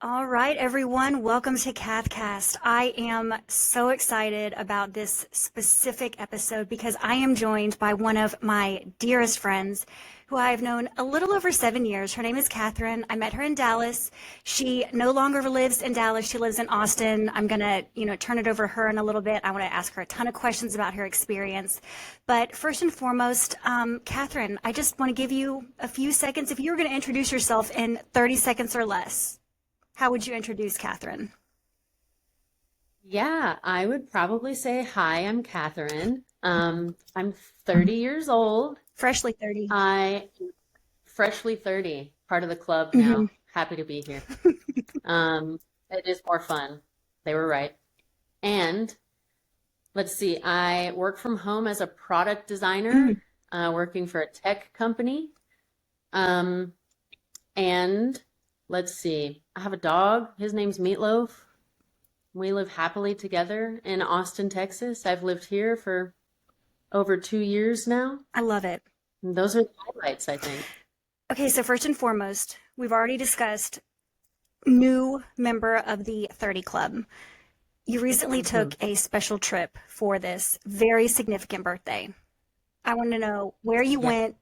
All right, everyone, welcome to CathCast. I am so excited about this specific episode because I am joined by one of my dearest friends who I've known a little over 7 years. Her name is Katherine. I met her in Dallas. She no longer lives in Dallas. She lives in Austin. I'm going to, turn it over to her in a little bit. I want to ask her a ton of questions about her experience. But first and foremost, Katherine, I just want to give you a few seconds. If you were going to introduce yourself in 30 seconds or less, how would you introduce Katherine? Yeah, I would probably say, hi, I'm Katherine. I'm 30 years old. Freshly 30. I freshly 30, part of the club Hmm. now. Happy to be here. It is more fun. They were right. And let's see, I work from home as a product designer, Mm. working for a tech company. Um, and let's see, I have a dog. His name's Meatloaf. We live happily together in Austin, Texas. I've lived here for over 2 years now. I love it. And those are the highlights, I think. Okay, so first and foremost, we've already discussed new member of the 30 Club. You recently hmm took a special trip for this very significant birthday. I want to know where you Yeah. went.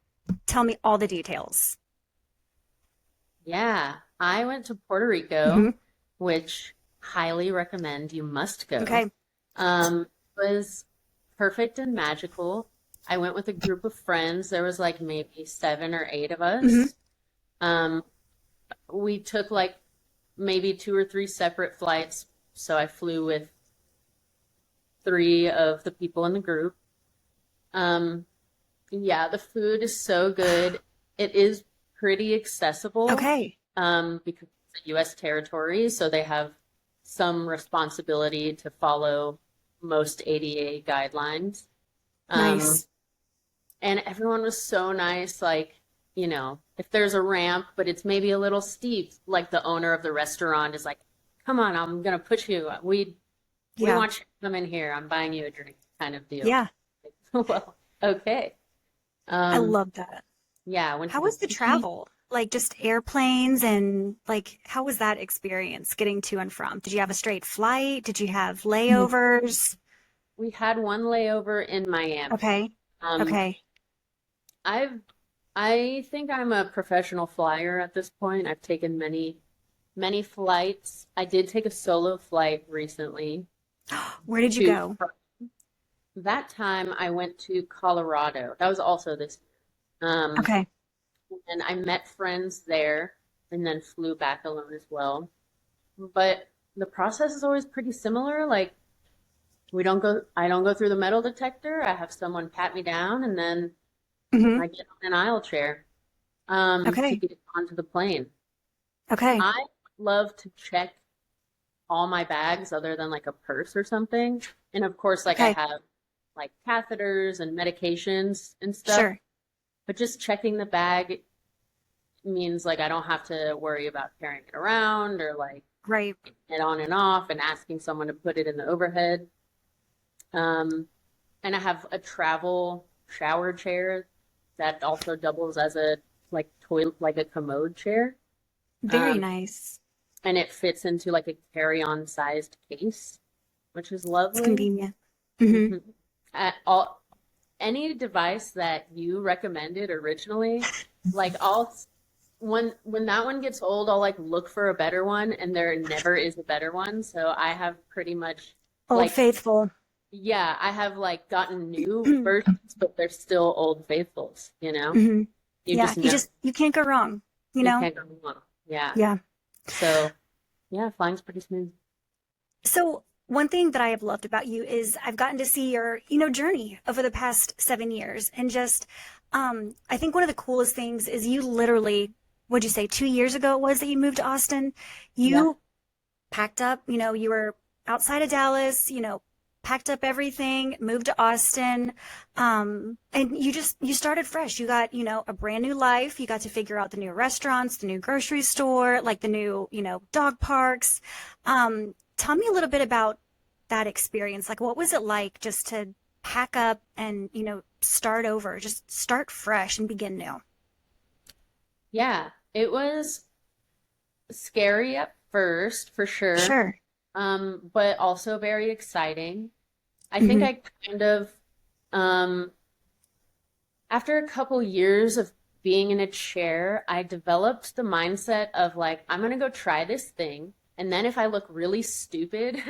Tell me all the details. Yeah. I went to Puerto Hmm. Rico, which highly recommend you must go. Okay. It was perfect and magical. I went with a group of friends. There was like maybe 7 or 8 of Hmm. us. Um, we took like maybe 2 or 3 separate flights. So I flew with 3 of the people in the group. Um, yeah, the food is so good. It is pretty accessible, Okay. because it's a U.S. territory, so they have some responsibility to follow most ADA guidelines. Um, Nice. and everyone was so nice. Like, if there's a ramp, but it's maybe a little steep, like the owner of the restaurant is like, "Come on, I'm gonna push you. We Yeah. want you to come in here. I'm buying you a drink," kind of deal. Yeah. Well, okay. I Um, love that. yeah, I went to How the was the beach. travel? Like just airplanes and like how was that experience getting to and from? Did you have a straight flight? Did you have layovers? We had one layover in Miami. Okay. Um, Okay. I've I think I'm a professional flyer at this point. I've taken many flights. I did take a solo flight recently Where did you to go? that time I went to Colorado. That was also this Okay. and I met friends there and then flew back alone as well. But the process is always pretty similar. Like I don't go through the metal detector. I have someone pat me down and then Hmm. I get on an aisle chair to Okay. get onto the plane. Okay. I love to check all my bags other than like a purse or something. And of course, like I Okay. have like catheters and medications and stuff, Sure. but just checking the bag means like I don't have to worry about carrying it around or like Right. it on and off and asking someone to put it in the overhead. Um, and I have a travel shower chair that also doubles as a like toilet, like a commode chair. Very Um, nice. and it fits into like a carry-on sized case, which is It's lovely. convenient. Hmm. hmm all any device that you recommended originally, like when that one gets old, I'll like look for a better one, and there never is a better one. So I have pretty much Old like Faithful. yeah, I have like gotten new Hmm. versions, but they're still old faithfuls. You Yeah. just know You can't go wrong, you you know? can't go wrong. Yeah. Yeah. So yeah, flying's pretty smooth. So one thing that I have loved about you is I've gotten to see your, journey over the past 7 years. And just, I think one of the coolest things is you literally, what'd you say, 2 years ago it was that you moved to Austin? Yeah. You packed up, you were outside of Dallas, packed up everything, moved to Austin, and you started fresh. You got, a brand new life. You got to figure out the new restaurants, the new grocery store, like the new, dog parks. Tell me a little bit about that experience. Like, what was it like just to pack up and, start over, just start fresh and begin new? Yeah. It was scary at first for sure. Sure. But also very exciting. I think Hmm. I kind of, um, after a couple years of being in a chair, I developed the mindset of like, I'm gonna go try this thing, and then if I look really stupid,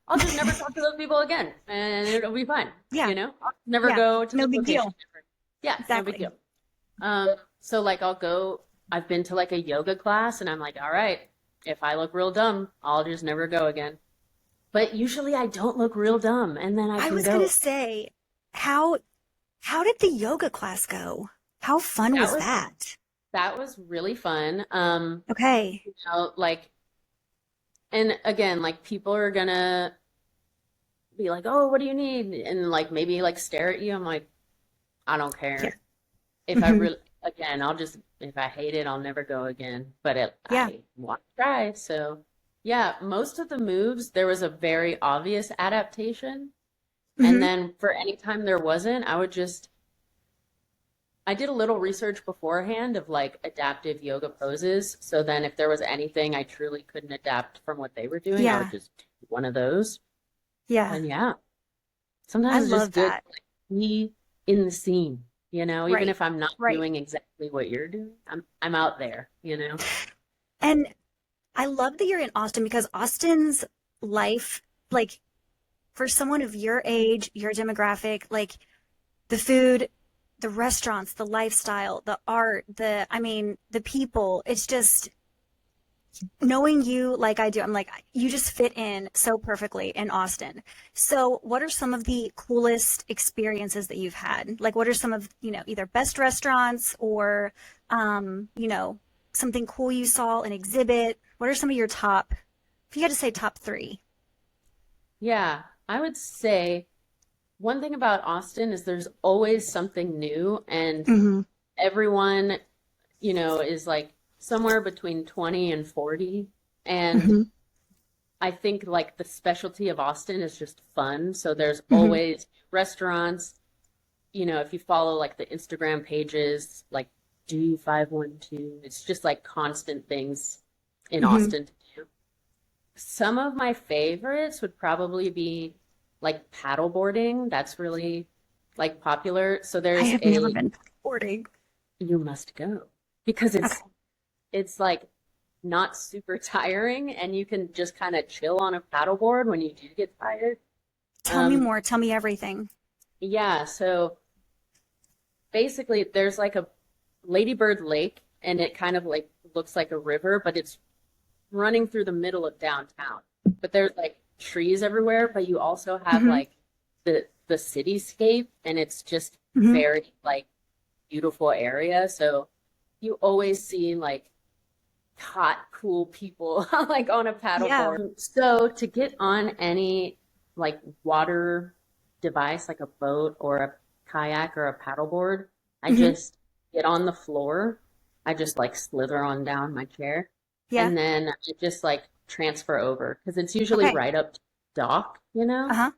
I'll just never talk to those people again, and it'll be fine. Yeah. I'll never Yeah. go to No this big location deal. ever. Yeah, no big Exactly. deal. So like I'll go, I've been to like a yoga class, and I'm like, all right, if I look real dumb, I'll just never go again. But usually I don't look real dumb, and then I I can was gonna go. say, how how did the yoga class go? How fun That was was that? that was really fun. Okay. Like, and again, like people are gonna be like, "Oh, what do you need?" And like maybe like stare at you. I'm like, I don't Yeah. care. If I Hmm. really, again, I'll just if I hate it, I'll never go again. But Yeah. I want to try. So yeah, most of the moves there was a very obvious adaptation, and Hmm. then for any time there wasn't, I did a little research beforehand of like adaptive yoga poses. So then if there was anything I truly couldn't adapt from what they were doing, I would Yeah. just do one of those. Yeah. And yeah, I sometimes it's love just good that. to like, be in the scene, even Right. if I'm not Right. doing exactly what you're doing, I'm out there. And I love that you're in Austin because Austin's life, like for someone of your age, your demographic, like the food, the restaurants, the lifestyle, the art, I mean, the people, it's just knowing you like I do, I'm like, you just fit in so perfectly in Austin. So, what are some of the coolest experiences that you've had? Like, what are some of, either best restaurants or, something cool you saw, an exhibit? What are some of your top, if you had to say top three? Yeah, I would say one thing about Austin is there's always something new, and Hmm. everyone, is like somewhere between 20 and 40. And Hmm. I think like the specialty of Austin is just fun. So there's Hmm. always restaurants, if you follow like the Instagram pages, like Do 512, it's just like constant things in Hmm. Austin to do. Some of my favorites would probably be like paddleboarding. That's really like popular. So I there's have never a been boarding. you must go because Okay. it's like not super tiring and you can just kind of chill on a paddleboard when you do get tired. Tell me Um, more. Tell me everything. yeah, so basically there's like a Ladybird Lake and it kind of like looks like a river, but it's running through the middle of downtown. But there's like trees everywhere, but you also have Hmm. like the cityscape and it's just Hmm. very like beautiful area. So you always see like hot, cool people like on a Yeah. paddleboard. So to get on any like water device, like a boat or a kayak or a paddleboard, I Hmm. just get on the floor. I just like slither on down my chair Yeah. and then I just like transfer over because it's usually Okay. right up to the dock. Uh-huh.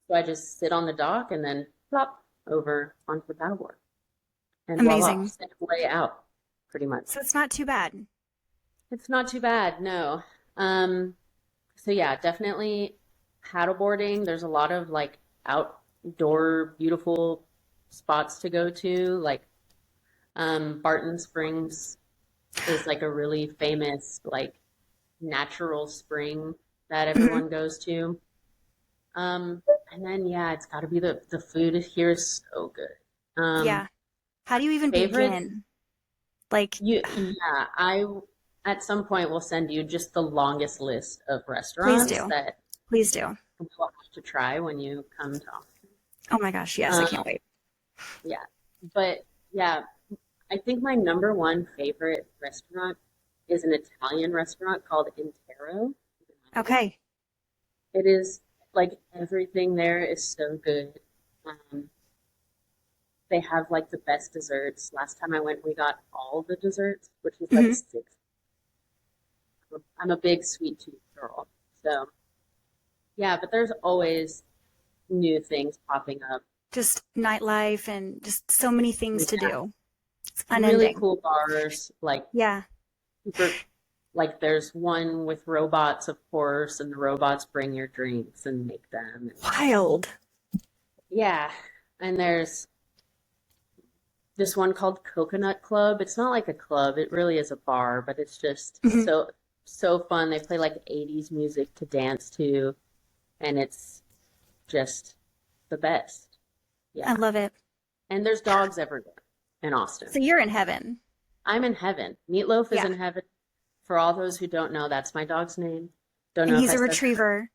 So I just sit on the dock and then plop over onto the paddleboard and voila, Amazing. way out pretty much. So it's not too bad. It's not too bad, no. Um, so yeah, definitely paddleboarding. There's a lot of like outdoor beautiful spots to go to. Like Barton Springs is like a really famous like natural spring that Hmm. everyone goes to. Um, and then yeah, it's got to be the food here is so good. Yeah. How do you even Favorites? begin? Like, Yeah, I at some point will send you just the longest list of please restaurants do. that Please do. you will have to try when you come to Austin. Oh my gosh, yes, I Um, can't wait. yeah, but yeah, I think my number one favorite restaurant is an Italian restaurant called Intero. Okay. It is like everything there is so good. Um, they have like the best desserts. Last time I went, we got all the desserts, which was like Hmm. six. I'm a big sweet tooth girl, so yeah. But there's always new things popping up. Just nightlife and just so many things to Yeah, do. It's really unending. cool bars, like Yeah. super. Like there's one with robots, of course, and the robots bring your drinks and make them. Wild. Yeah. And there's this one called Coconut Club. It's not like a club, it really is a bar, but it's just Hmm. so fun. They play like 80s music to dance to, and it's just the best. I Yeah. love it. And there's dogs everywhere in So Austin. you're in heaven. I'm in heaven. Meatloaf is Yeah. in heaven. For all those who don't know, that's my dog's name. Don't And know if he's I a said that. retriever,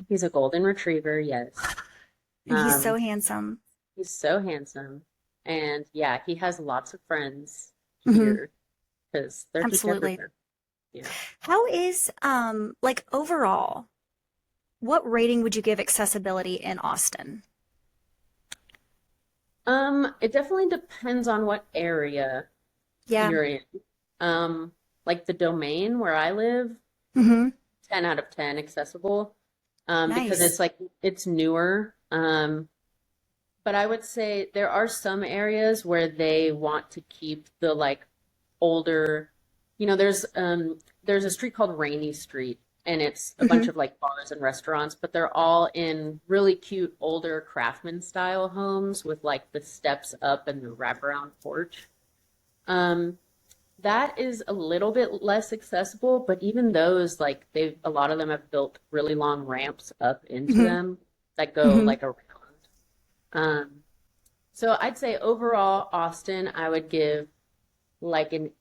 He's a golden retriever, yes. and he's so Um, handsome. he's so handsome. And yeah, he has lots of friends Hmm. here because they're just Absolutely. everywhere. Yeah. How is like overall, what rating would you give accessibility in Austin? It definitely depends on what area Yeah. you're in. Like the domain where I live, Hmm. 10 out of 10 accessible. Because Nice. it's like it's newer. But I would say there are some areas where they want to keep the like older, there's a street called Rainy Street and it's a bunch Hmm. of like bars and restaurants, but they're all in really cute older craftsman style homes with like the steps up and the wraparound porch. Um, that is a little bit less accessible, but even those, like a lot of them have built really long ramps up into Hmm. them that go Hmm. like around. Um, so I'd say overall, Austin, I would give like an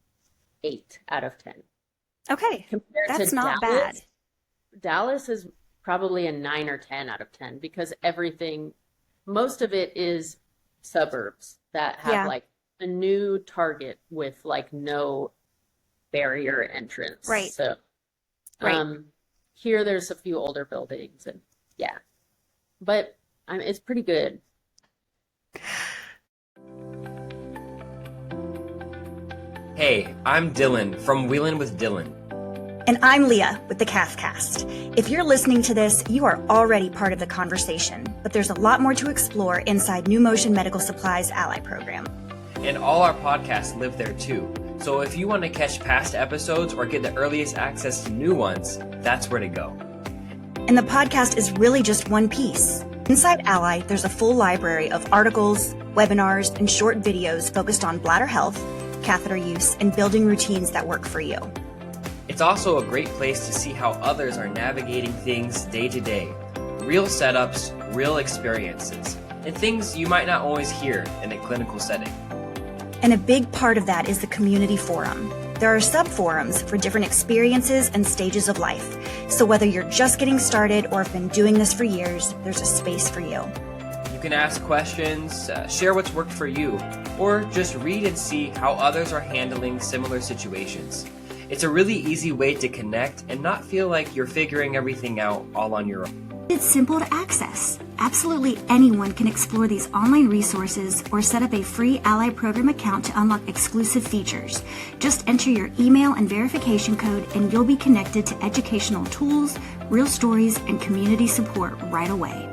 8 out of 10. Okay. Compared to That's not bad. Dallas is probably a 9 or 10 out of 10 because most of it is suburbs that have Yeah. like a new target with like no barrier entrance. Right. So Right. um, here there's a few older buildings and yeah, but it's pretty good. Hey, I'm Dylan from Wheelin' with Dylan. And I'm Leah with the CathCast. If you're listening to this, you are already part of the conversation, but there's a lot more to explore inside New Motion Medical Supplies Ally Program. And all our podcasts live there too. So if you want to catch past episodes or get the earliest access to new ones, that's where to go. And the podcast is really just one piece. Inside Ally, there's a full library of articles, webinars, and short videos focused on bladder health, catheter use, and building routines that work for you. It's also a great place to see how others are navigating things day to day. Real setups, real experiences, and things you might not always hear in a clinical setting. And a big part of that is the community forum. There are sub-forums for different experiences and stages of life. So whether you're just getting started or have been doing this for years, there's a space for you. You can ask questions, share what's worked for you, or just read and see how others are handling similar situations. It's a really easy way to connect and not feel like you're figuring everything out all on your own. It's simple to access. Absolutely anyone can explore these online resources or set up a free Ally Program account to unlock exclusive features. Just enter your email and verification code and you'll be connected to educational tools, real stories, and community support right away.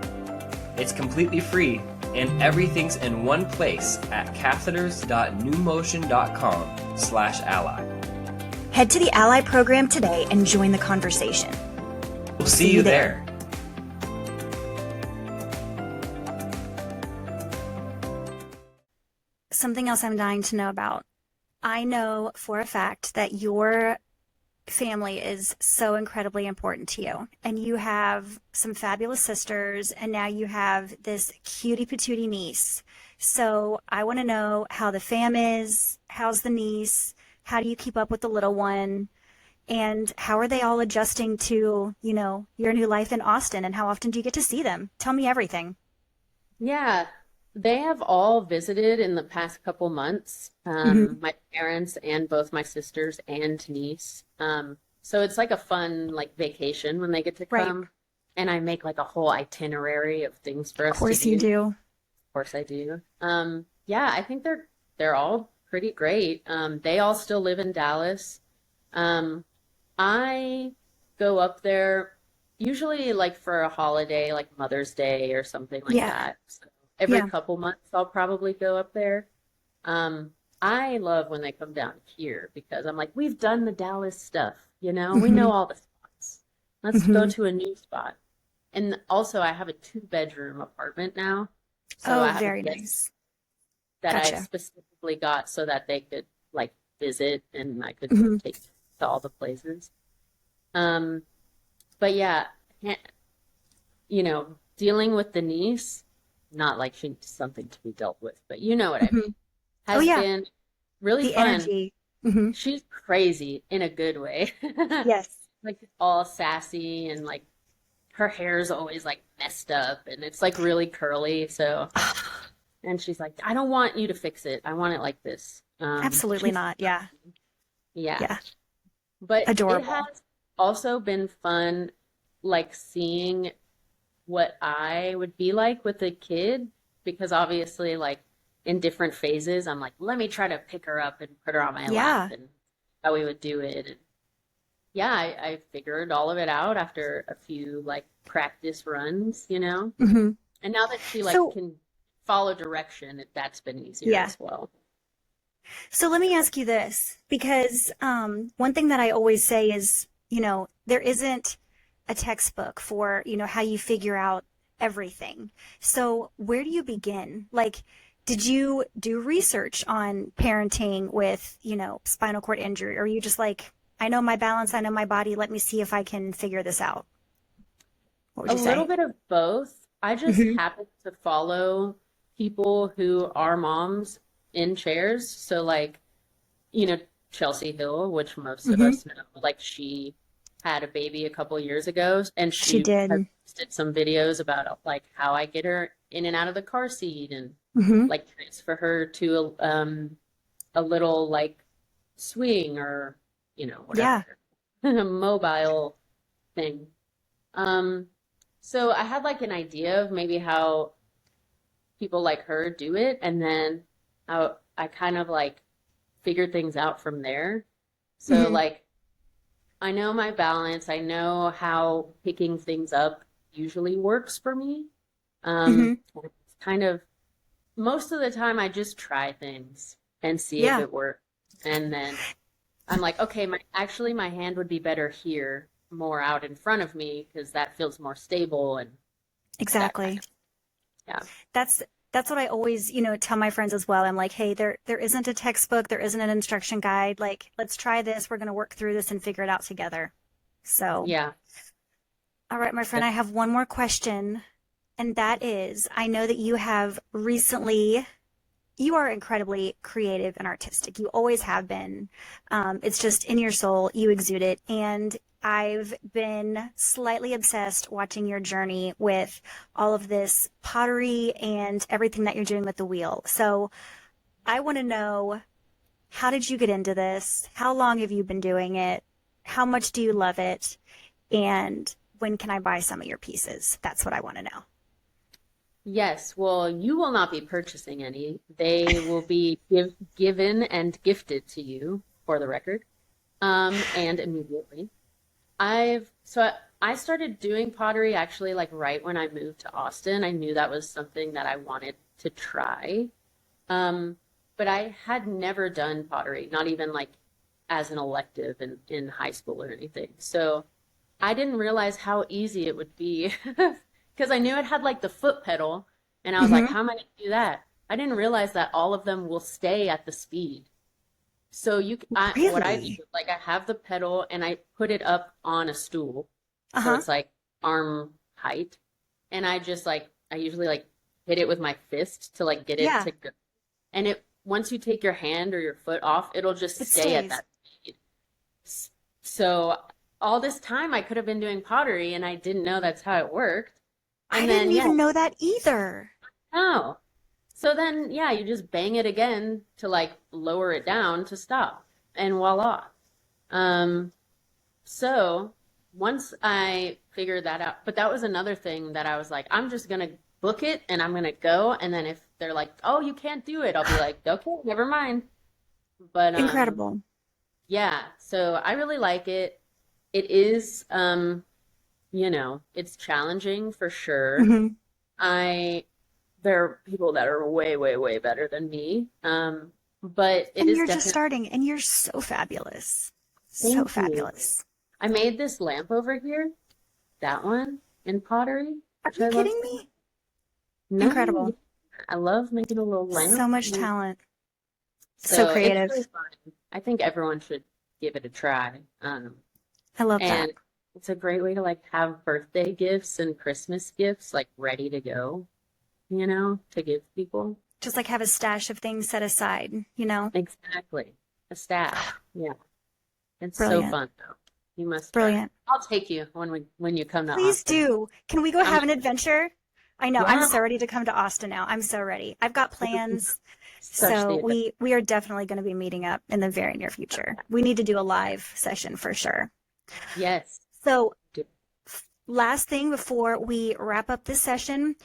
It's completely free, and everything's in one place at catheters.newmotion.com/ally. Head to the Ally Program today and join the conversation. We'll see you there. Something else I'm dying to know about. I know for a fact that your family is so incredibly important to you. And you have some fabulous sisters, and now you have this cutie patootie niece. So I want to know how the fam is, how's the niece, how do you keep up with the little one, and how are they all adjusting to, your new life in Austin, and how often do you get to see them? Tell me everything. Yeah, they have all visited in the past couple months, Hmm. my parents and both my sisters and niece. So it's like a fun like vacation when they get to Right. come. And I make like a whole itinerary of things for Of us to course you do. Of do. course I do. Yeah, I think they're all pretty great. They all still live in Dallas. Um, I go up there usually like for a holiday, like Mother's Day or something like Yeah. that. So every Yeah. couple months, I'll probably go up there. Um, I love when they come down here because I'm like, we've done the Dallas stuff, we Hmm. know all the spots. Let's go Hmm. to a new spot. And also, I have a 2-bedroom apartment now. So Oh, I have a very guest nice. that I Gotcha. specifically got so that they could like visit and I could Hmm. take to all the places. Um, but yeah, ha- dealing with the niece, not like she's something to be dealt with, but you know what I Hmm. mean, Oh has yeah, been really the fun. energy. Hmm. She's crazy in a good way. Yes. Like all sassy and like her hair's always like messed up and it's like really curly. So, and she's like, I don't want you to fix it. I want it like this. Absolutely not. Yeah. Yeah. Yeah. But it Adorable. has also been fun, like seeing what I would be like with a kid, because obviously, like in different phases, I'm like, let me try to pick her up and put her on my lap Yeah. and how we would do it. And yeah, I figured all of it out after a few like practice runs. Hmm. And now that she like So, can follow direction, that's been easier yeah. as well. So let me ask you this, because one thing that I always say is, there isn't a textbook for, how you figure out everything. So where do you begin? Like, did you do research on parenting with, spinal cord injury? Or are you just like, I know my balance, I know my body, let me see if I can figure this out? What would A you little say? bit of both. I just Hmm. happen to follow people who are moms in chairs. So like, you know, Chelsea Hill, which most of Hmm. us know, like she had a baby a couple years ago and She she has did. posted some videos about like how I get her in and out of the car seat and Hmm. like transfer her to a little like swing or, Yeah. whatever, mobile thing. Um, so I had like an idea of maybe how people like her do it, and then I kind of like figured things out from there. So Hmm. like I know my balance, I know how picking things up usually works for me. Hmm. It's kind of most of the time I just try things and see if Yeah, it works. And then I'm like, okay, my hand would be better here, more out in front of me, because that feels more stable and that kind exactly. of, yeah. That's that's what I always, tell my friends as well. I'm like, hey, there isn't a textbook, there isn't an instruction guide. Like, let's try this. We're gonna work through this and figure it out together. So, Yeah. all right, my friend, I have one more question, and that is, I know that you are incredibly creative and artistic. You always have been. It's just in your soul. You exude it. And I've been slightly obsessed watching your journey with all of this pottery and everything that you're doing with the wheel. So I want to know, how did you get into this? How long have you been doing it? How much do you love it? And when can I buy some of your pieces? That's what I want to know. Yes. Well, you will not be purchasing any. They will be given and gifted to you for the record. And immediately. I started doing pottery actually like right when I moved to Austin. I knew that was something that I wanted to try. Um, but I had never done pottery, not even like as an elective in high school or anything. So I didn't realize how easy it would be because I knew it had like the foot pedal, and I was like, Hmm. how am I going to do that? I didn't realize that all of them will stay at the speed. So what I do, Really? like I have the pedal and I put it up on a stool, so Uh-huh. it's like arm height, and I usually like hit it with my fist to like get it Yeah, to go. And it once you take your hand or your foot off, it'll just it stay at stays. that speed. So all this time I could have been doing pottery and I didn't know that's how it worked. I And didn't then yeah, even know that either. oh. So then yeah, you just bang it again to like lower it down to stop. And voila. Um, so once I figured that out, but that was another thing that I was like, I'm just gonna book it and I'm gonna go. And then if they're like, oh, you can't do it, I'll be like, okay, never mind. But Incredible. yeah, so I really like it. It is it's challenging for sure. Hmm. I There are people that are way, way, way better than me. but it And is you're just definitely. starting, and you're so fabulous. So Thank you. fabulous. I made this lamp over here, that one in pottery, Are which you I love. kidding me? No, Incredible. I love making a little So lamp. much talent. So So it's creative. really fun. I think everyone should give it a try. I love that. And it's a great way to like have birthday gifts and Christmas gifts like ready to go, to give people. Just like have a stash of things set aside, Exactly. A stash. Yeah. It's so Brilliant. fun though. You must try. Brilliant. I'll take you when you come to Please Austin. do. Can we go have an adventure? I know. I'm Yeah. so ready to come to Austin now. I'm so ready. I've got plans. Such So the we are definitely going to be meeting up in the very near future. We need to do a live session for sure. Yes. So Do- last thing before we wrap up this session,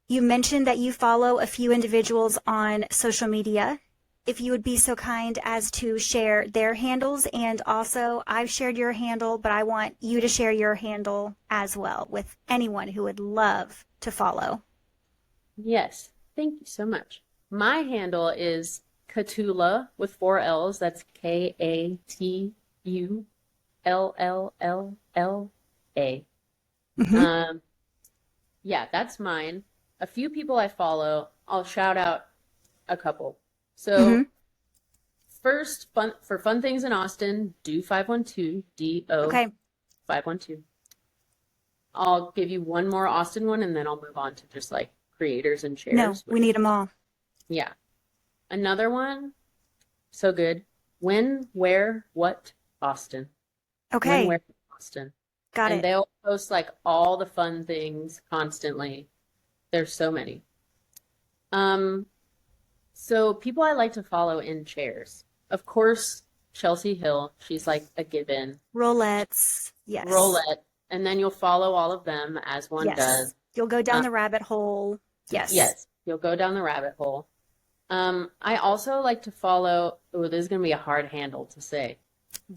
you mentioned that you follow a few individuals on social media. If you would be so kind as to share their handles, and also I've shared your handle, but I want you to share your handle as well with anyone who would love to follow. Yes. Thank you so much. My handle is Katula with 4 L's. That's KATULLLLA. Mhm. Yeah, that's mine. A few people I follow, I'll shout out a couple. So Mhm. first, for fun things in Austin, do 512, DO Okay. 512. I'll give you one more Austin one, and then I'll move on to just like creators and No, shares. we need them all. Yeah. Another one, so good. When, where, what, Austin. When, Okay. where, Austin. Got And it. they'll post like all the fun things constantly. There's so many. So people I like to follow in chairs. Of course, Chelsea Hill, she's like a given. Roulettes. Yes. Roulette. And then you'll follow all of them as one Yes. does. You'll go down the rabbit hole. Yes. Yes, you'll go down the rabbit hole. I also like to follow, oh, this is going to be a hard handle to say,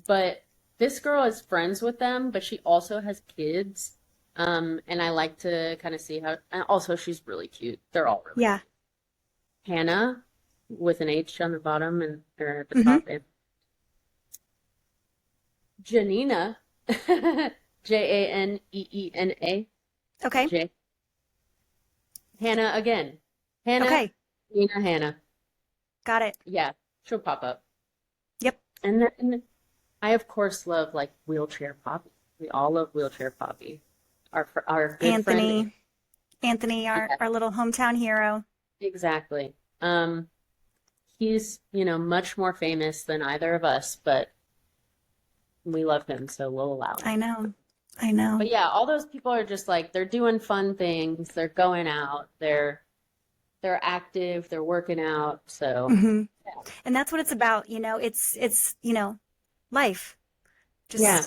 but this girl is friends with them, but she also has kids. And I like to kind of see how, and also she's really cute. They're all really Yeah. cute. Hannah with an H on the bottom and or at the Mhm. top. And Janina, Janeena. Okay. J. Hannah again. Hannah, Okay. Janina, Hannah. Got it. Yeah, she'll pop up. Yep. And then I, of course, love like Wheelchair Poppy. We all love Wheelchair Poppy. Our good friend. Anthony, our little hometown hero. Exactly. He's, much more famous than either of us, but we love him, so we'll allow it. I know. I know. But yeah, all those people are just like, they're doing fun things, they're going out, they're active, they're working out, so Mhm. yeah. And that's what it's about, it's life. Just Yeah.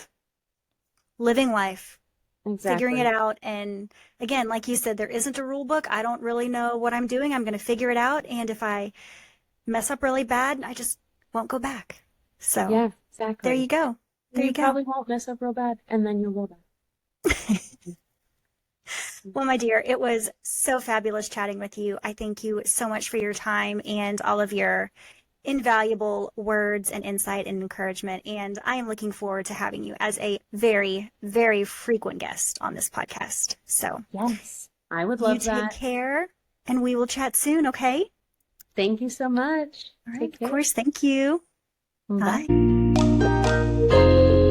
living life, figuring it Exactly. out. And again, like you said, there isn't a rule book. I don't really know what I'm doing. I'm going to figure it out. And if I mess up really bad, I just won't go back. So Yeah, exactly. there you go. There you go. probably won't mess up real bad, and then you'll go back. Well, my dear, it was so fabulous chatting with you. I thank you so much for your time and all of your invaluable words and insight and encouragement. And I am looking forward to having you as a very, very frequent guest on this podcast. So Yes, I would you love take that. care, and we will chat soon, okay? Thank you so much. All right, Take care. of course. Thank you. Bye. Bye.